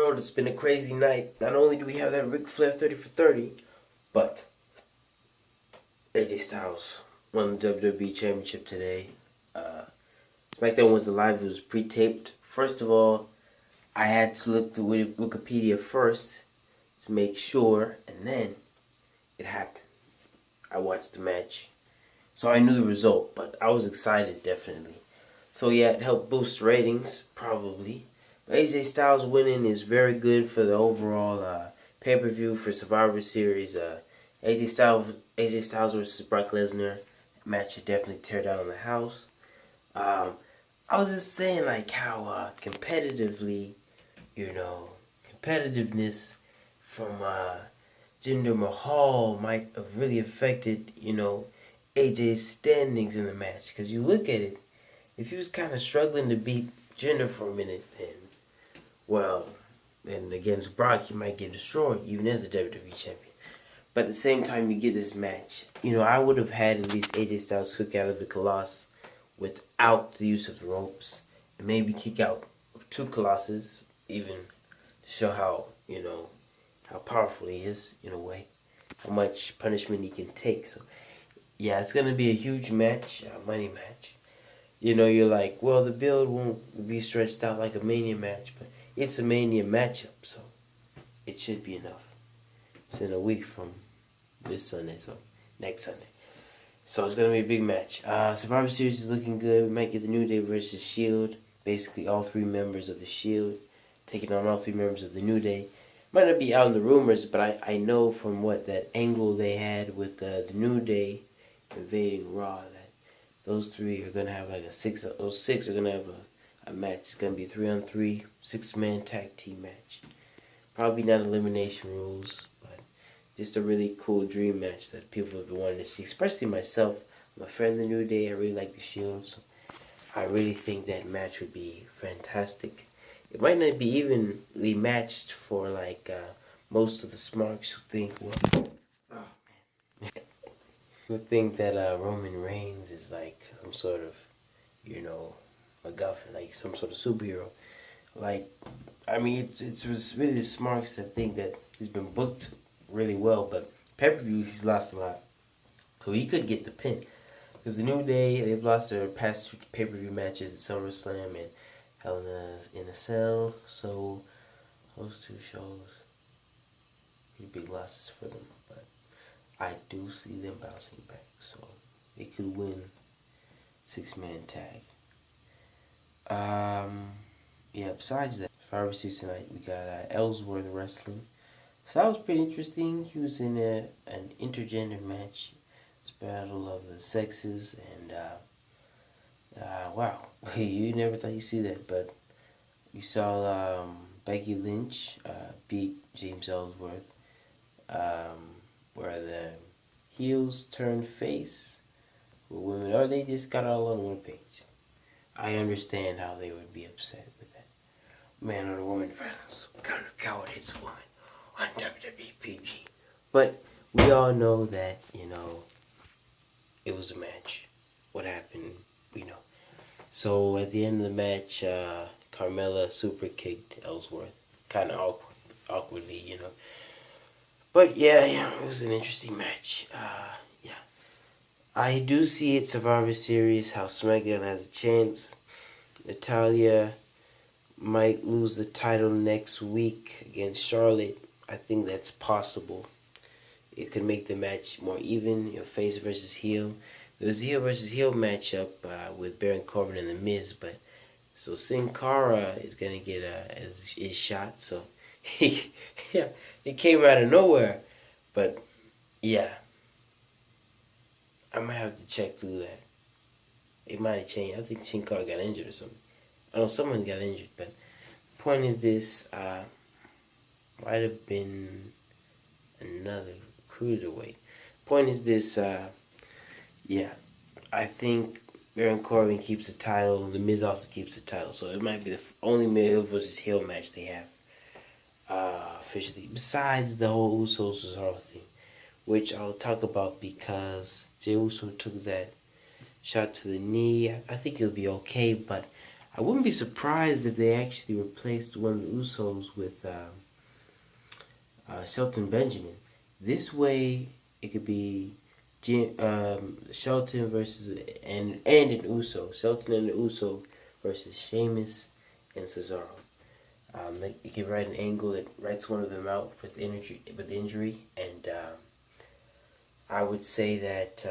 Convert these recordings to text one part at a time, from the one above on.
world, it's been a crazy night. Not only do we have that Ric Flair 30 for 30, but AJ Styles won the WWE Championship today. SmackDown was live, it was pre-taped. First of all, I had to look through Wikipedia first to make sure, and then it happened. I watched the match, so I knew the result, but I was excited, definitely. So yeah, it helped boost ratings, probably. AJ Styles winning is very good for the overall pay-per-view for Survivor Series. AJ Styles versus Brock Lesnar match should definitely tear down the house. I was just saying like how competitively, competitiveness from Jinder Mahal might have really affected, AJ's standings in the match. Because you look at it, if he was kind of struggling to beat Jinder for a minute, then against Brock, he might get destroyed, even as a WWE champion. But at the same time, you get this match. I would have had at least AJ Styles kick out of the Colossus without the use of the ropes, and maybe kick out two Colossus, even to show how powerful he is in a way, how much punishment he can take. So, yeah, it's gonna be a huge match, a money match. You're like, well, the build won't be stretched out like a Mania match, but it's a Mania matchup, so it should be enough. It's in a week from this Sunday, so next Sunday. So it's going to be a big match. Survivor Series is looking good. We might get the New Day versus Shield. Basically, all three members of the Shield taking on all three members of the New Day. Might not be out in the rumors, but I know from what that angle they had with the New Day invading Raw that those three are going to have like those six are going to have a match. It's going to be a 3-on-3, 6-man tag team match. Probably not elimination rules, but just a really cool dream match that people have been wanting to see, especially myself. I'm a fan of the New Day. I really like the Shield, so I really think that match would be fantastic. It might not be evenly matched for like most of the smarks who think, who think that Roman Reigns is like some sort of, MacGuffin, like some sort of superhero. Like, I mean, it's really the smarks that think that he's been booked really well, but pay-per-views he's lost a lot, so he could get the pin. Because the New Day, they've lost their past pay-per-view matches at SummerSlam and Hell in a Cell, so those two shows, pretty big losses for them, but I do see them bouncing back, so they could win 6-man tag. Besides that, Survivor Series tonight, we got Ellsworth wrestling. So that was pretty interesting. He was in an intergender match. It's a battle of the sexes, and wow, you never thought you'd see that, but we saw Becky Lynch beat James Ellsworth, where the heels turned face with women, or they just got all on one page. I understand how they would be upset with that. Man on woman violence. What kind of coward hits a woman on WWE PG? But we all know that, it was a match. What happened, we know. So at the end of the match, Carmella super kicked Ellsworth. Kind of awkwardly, But yeah, it was an interesting match. I do see it Survivor Series, how SmackDown has a chance. Natalya might lose the title next week against Charlotte. I think that's possible. It could make the match more even, face versus heel. There was a heel versus heel matchup with Baron Corbin and The Miz, but so Sin Cara is gonna get his shot. So it came out of nowhere, but yeah, I might have to check through that. It might have changed. I think Sin Cara got injured or something. I know someone got injured, but the point is this: might have been another cruiserweight. Point is this: I think Baron Corbin keeps the title. The Miz also keeps the title, so it might be the only male versus heel match they have officially. Besides the whole Usos Cesaro thing, which I'll talk about because Jey Uso took that shot to the knee. I think he'll be okay, but I wouldn't be surprised if they actually replaced one of the Usos with Shelton Benjamin. This way, it could be Shelton versus and an Uso. Shelton and the Uso versus Sheamus and Cesaro. You can write an angle that writes one of them out with injury, and I would say that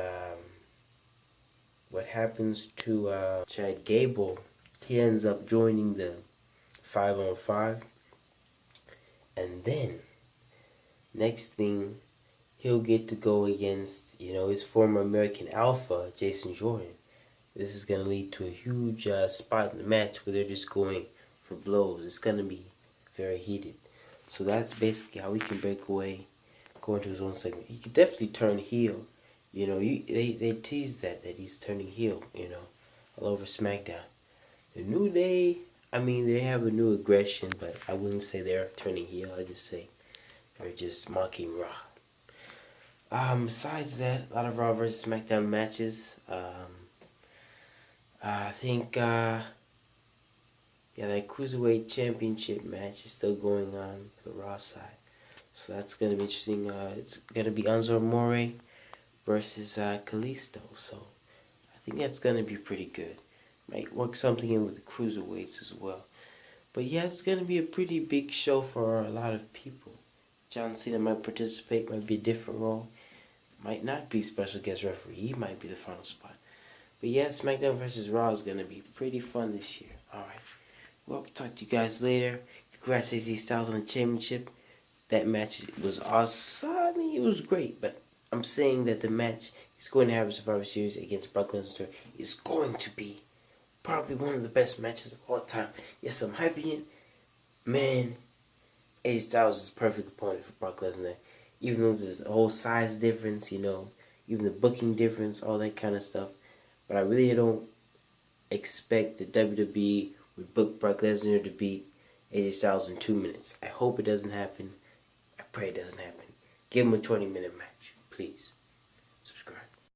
what happens to Chad Gable, he ends up joining the 5-on-5, and then next thing, he'll get to go against, his former American Alpha, Jason Jordan. This is going to lead to a huge spot in the match where they're just going for blows. It's going to be very heated. So that's basically how he can break away, go into his own segment. He could definitely turn heel. They tease that he's turning heel, all over SmackDown. The New Day, they have a new aggression, but I wouldn't say they're turning heel. I just say they're just mocking Raw. Besides that, a lot of Raw versus SmackDown matches. I think, that Cruiserweight Championship match is still going on for the Raw side. So that's going to be interesting. It's going to be Enzo Amore versus Kalisto. So I think that's going to be pretty good. Might work something in with the Cruiserweights as well. But yeah, it's going to be a pretty big show for a lot of people. John Cena might participate, might be a different role. Might not be special guest referee. He might be the final spot. But yeah, SmackDown vs. Raw is going to be pretty fun this year. Alright. Well, talk to you guys later. Congrats AJ Styles on the championship. That match was awesome. It was great. But I'm saying that the match he's going to have in Survivor Series against Brock Lesnar is going to be probably one of the best matches of all time. Yes, I'm hyping it. Man, AJ Styles is a perfect opponent for Brock Lesnar. Even though there's a whole size difference, even the booking difference, all that kind of stuff. But I really don't expect the WWE would book Brock Lesnar to beat AJ Styles in 2 minutes. I hope it doesn't happen. I pray it doesn't happen. Give him a 20-minute match, please.